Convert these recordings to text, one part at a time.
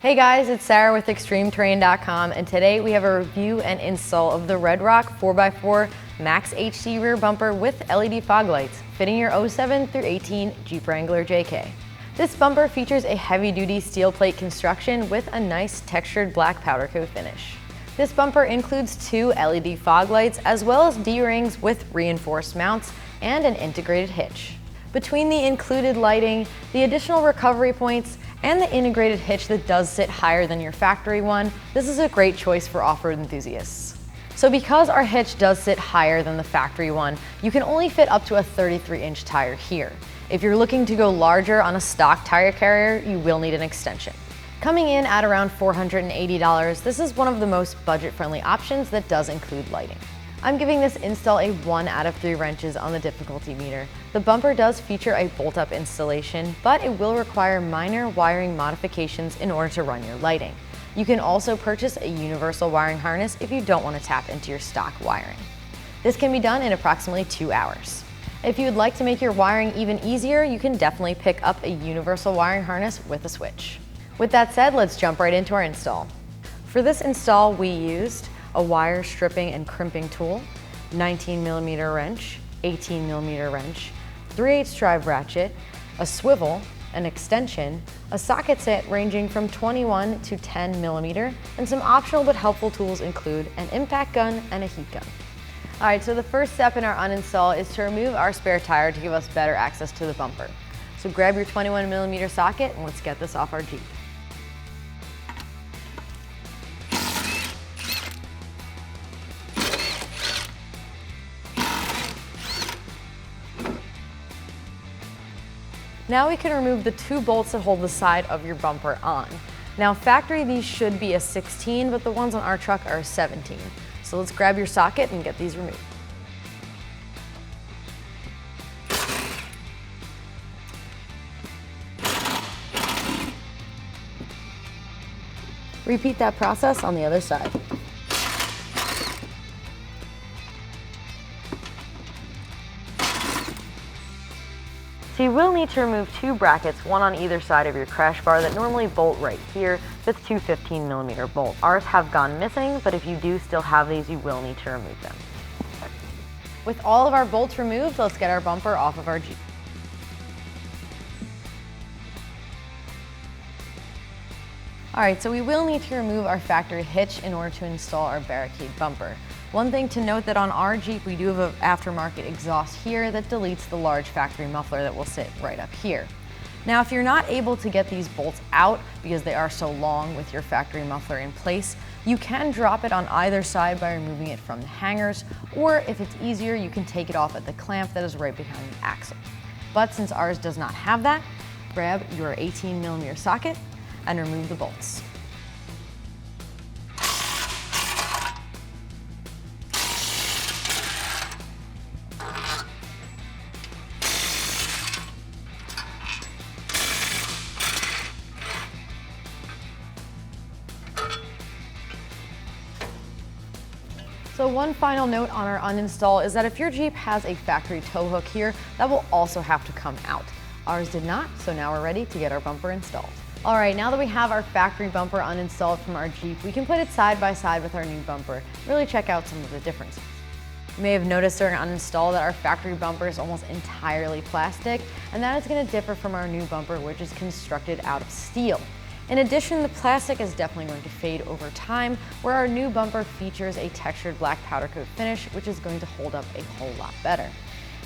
Hey guys, it's Sarah with ExtremeTerrain.com, and today we have a review and install of the RedRock 4x4 Max HD rear bumper with LED fog lights, fitting your 07 through 18 Jeep Wrangler JK. This bumper features a heavy-duty steel plate construction with a nice textured black powder coat finish. This bumper includes two LED fog lights as well as D-rings with reinforced mounts and an integrated hitch. Between the included lighting, the additional recovery points, and the integrated hitch that does sit higher than your factory one, this is a great choice for off-road enthusiasts. So because our hitch does sit higher than the factory one, you can only fit up to a 33-inch tire here. If you're looking to go larger on a stock tire carrier, you will need an extension. Coming in at around $480, this is one of the most budget-friendly options that does include lighting. I'm giving this install a 1 out of 3 wrenches on the difficulty meter. The bumper does feature a bolt-up installation, but it will require minor wiring modifications in order to run your lighting. You can also purchase a universal wiring harness if you don't want to tap into your stock wiring. This can be done in approximately 2 hours. If you would like to make your wiring even easier, you can definitely pick up a universal wiring harness with a switch. With that said, let's jump right into our install. For this install, we used a wire stripping and crimping tool, 19mm wrench, 18mm wrench, 3/8 drive ratchet, a swivel, an extension, a socket set ranging from 21 to 10mm, and some optional but helpful tools include an impact gun and a heat gun. Alright, so the first step in our uninstall is to remove our spare tire to give us better access to the bumper. So grab your 21mm socket and let's get this off our Jeep. Now we can remove the 2 bolts that hold the side of your bumper on. Now factory, these should be a 16, but the ones on our truck are a 17. So let's grab your socket and get these removed. Repeat that process on the other side. So you will need to remove 2 brackets, one on either side of your crash bar that normally bolt right here with 2 15mm bolts. Ours have gone missing, but if you do still have these, you will need to remove them. With all of our bolts removed, let's get our bumper off of our Jeep. Alright, so we will need to remove our factory hitch in order to install our barricade bumper. One thing to note that on our Jeep, we do have an aftermarket exhaust here that deletes the large factory muffler that will sit right up here. Now, if you're not able to get these bolts out because they are so long with your factory muffler in place, you can drop it on either side by removing it from the hangers, or if it's easier, you can take it off at the clamp that is right behind the axle. But since ours does not have that, grab your 18mm socket and remove the bolts. So one final note on our uninstall is that if your Jeep has a factory tow hook here, that will also have to come out. Ours did not, so now we're ready to get our bumper installed. Alright, now that we have our factory bumper uninstalled from our Jeep, we can put it side by side with our new bumper, really check out some of the differences. You may have noticed during uninstall that our factory bumper is almost entirely plastic, and that is going to differ from our new bumper, which is constructed out of steel. In addition, the plastic is definitely going to fade over time, where our new bumper features a textured black powder coat finish, which is going to hold up a whole lot better.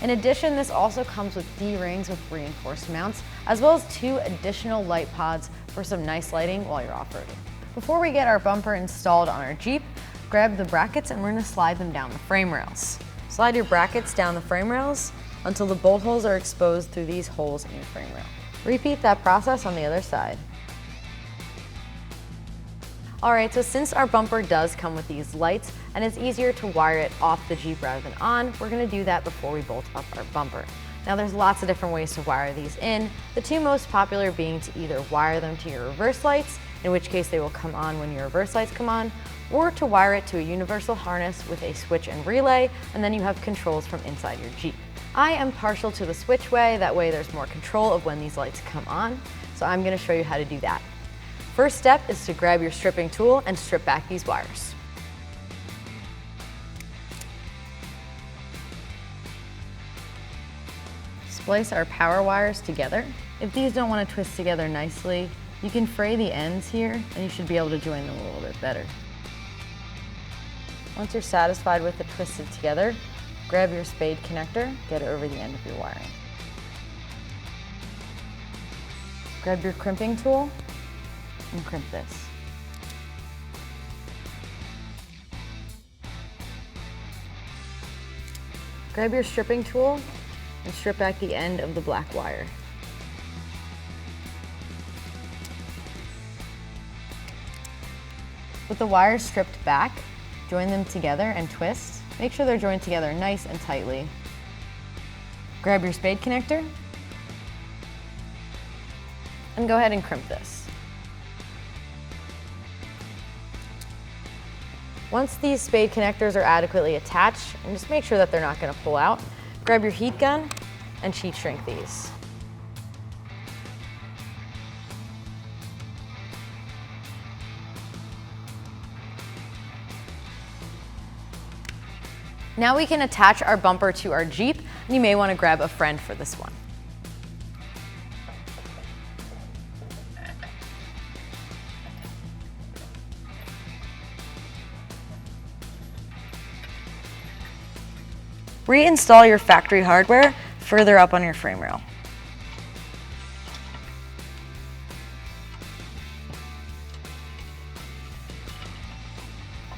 In addition, this also comes with D-rings with reinforced mounts, as well as 2 additional light pods for some nice lighting while you're off-roading. Before we get our bumper installed on our Jeep, grab the brackets and we're going to slide them down the frame rails. Slide your brackets down the frame rails until the bolt holes are exposed through these holes in your frame rail. Repeat that process on the other side. Alright, so since our bumper does come with these lights and it's easier to wire it off the Jeep rather than on, we're going to do that before we bolt up our bumper. Now there's lots of different ways to wire these in, the 2 most popular being to either wire them to your reverse lights, in which case they will come on when your reverse lights come on, or to wire it to a universal harness with a switch and relay, and then you have controls from inside your Jeep. I am partial to the switch way, that way there's more control of when these lights come on, so I'm going to show you how to do that. First step is to grab your stripping tool and strip back these wires. Splice our power wires together. If these don't want to twist together nicely, you can fray the ends here and you should be able to join them a little bit better. Once you're satisfied with the twisted together, grab your spade connector, get it over the end of your wiring. Grab your crimping tool and crimp this. Grab your stripping tool and strip back the end of the black wire. With the wires stripped back, join them together and twist. Make sure they're joined together nice and tightly. Grab your spade connector and go ahead and crimp this. Once these spade connectors are adequately attached, and just make sure that they're not going to pull out, grab your heat gun and sheet shrink these. Now we can attach our bumper to our Jeep, and you may want to grab a friend for this one. Reinstall your factory hardware further up on your frame rail.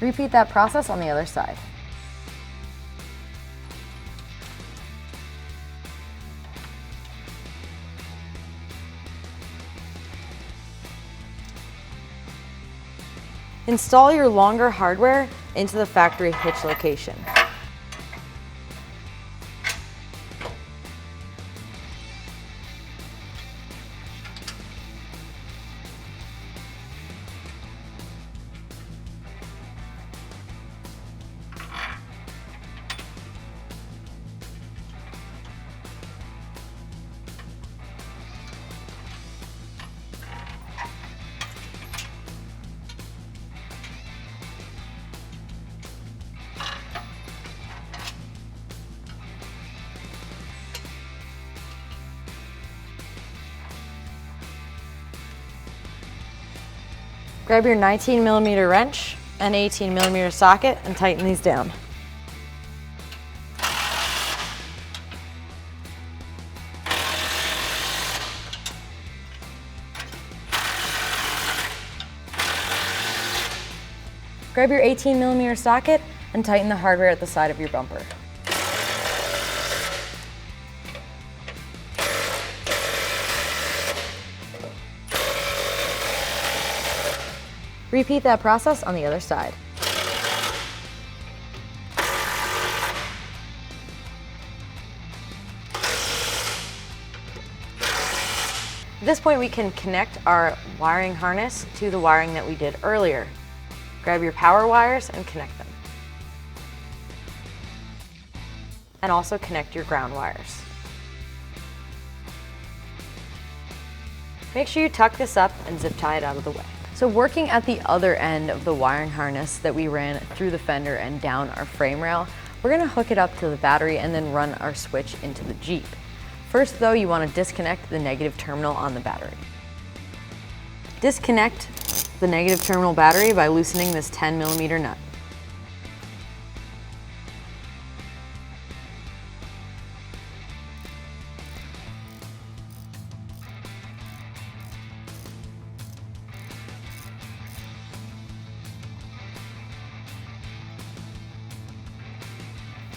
Repeat that process on the other side. Install your longer hardware into the factory hitch location. Grab your 19mm wrench and 18mm socket and tighten these down. Grab your 18mm socket and tighten the hardware at the side of your bumper. Repeat that process on the other side. At this point, we can connect our wiring harness to the wiring that we did earlier. Grab your power wires and connect them. And also connect your ground wires. Make sure you tuck this up and zip tie it out of the way. So working at the other end of the wiring harness that we ran through the fender and down our frame rail, we're going to hook it up to the battery and then run our switch into the Jeep. First though, you want to disconnect the negative terminal on the battery. Disconnect the negative terminal battery by loosening this 10mm nut.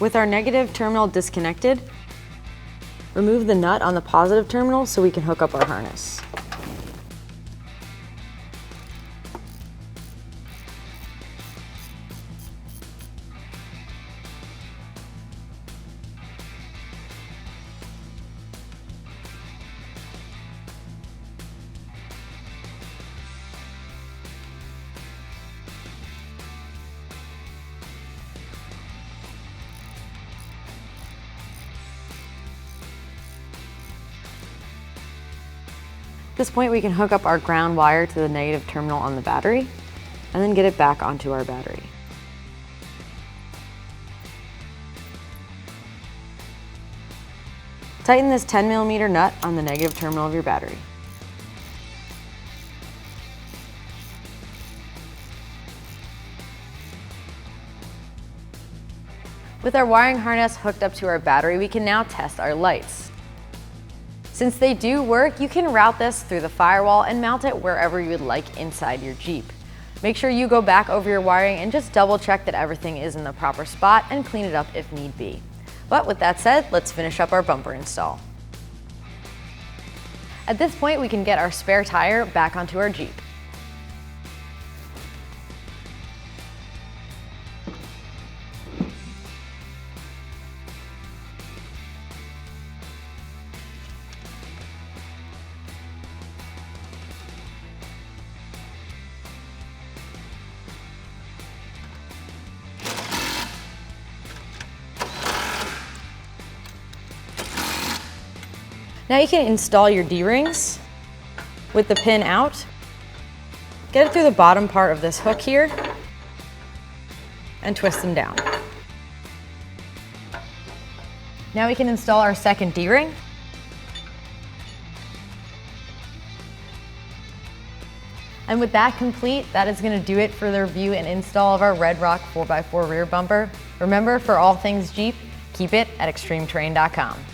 With our negative terminal disconnected, remove the nut on the positive terminal so we can hook up our harness. this point, we can hook up our ground wire to the negative terminal on the battery and then get it back onto our battery. Tighten this 10mm nut on the negative terminal of your battery. With our wiring harness hooked up to our battery, we can now test our lights. Since they do work, you can route this through the firewall and mount it wherever you would like inside your Jeep. Make sure you go back over your wiring and just double check that everything is in the proper spot and clean it up if need be. But with that said, let's finish up our bumper install. At this point, we can get our spare tire back onto our Jeep. Now you can install your D-rings with the pin out. Get it through the bottom part of this hook here and twist them down. Now we can install our second D-ring. And with that complete, that is going to do it for the review and install of our RedRock 4x4 rear bumper. Remember, for all things Jeep, keep it at ExtremeTerrain.com.